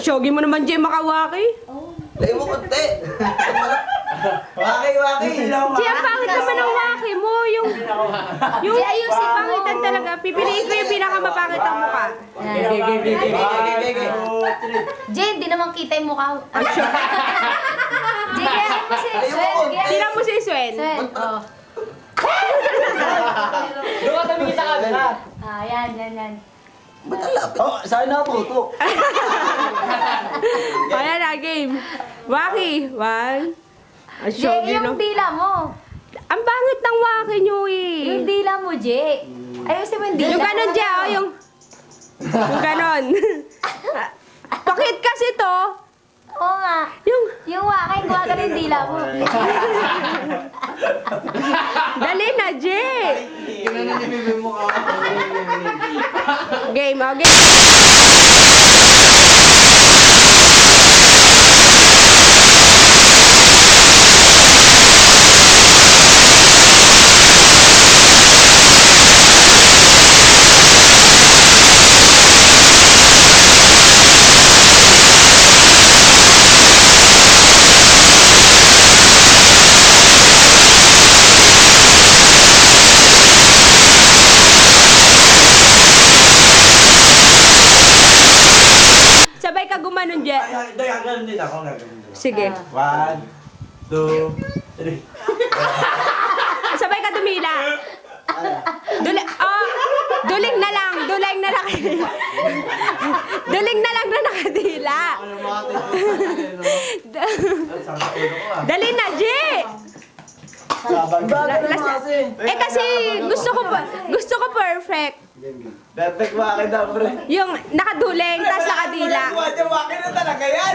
Shogi mo naman, Jay, makawaki. Lagay mo konti. Waki. Jay, ang pangit naman ang waki mo. Yung Jay, ayusin mo. pangitan talaga. Pipiliin ko yung pinakamapangit ang mukha. Jay, hindi naman kita yung mukha. Jay, kaya mo si Swen. Tira mo si Swen. Swen, oh. Doon ka tumingin sa camera. Ah, yan. Ba't ang lapit? Oh, saan na puto? Ayan na, game. Waki. 1. Ang Jay, shogi, no? yung dila mo. Ang pangit ng waki nyo, eh. Yung dila mo, Jay. Ayusin mo yung dila. Yung ganon, Jay, oh, yung ganon. Pakit kasi to. Oo nga. Yung wakay, gawa ka ng dila mo. Dali na, Jay. Tingnan na ni Bibi mo ka. Game, oh, game. Sabay ka gumanon, Jay. Hindi, gaganon din ako. Sige. 1, 2, 3. Sabay ka dumila. Duling na lang. Duling na lang na nakadila. Dali na, Jay. Eh kasi gusto ko perfect. Perfect waki daw, pre. Yung nakaduling, tas nakadila. Waki na talaga yan.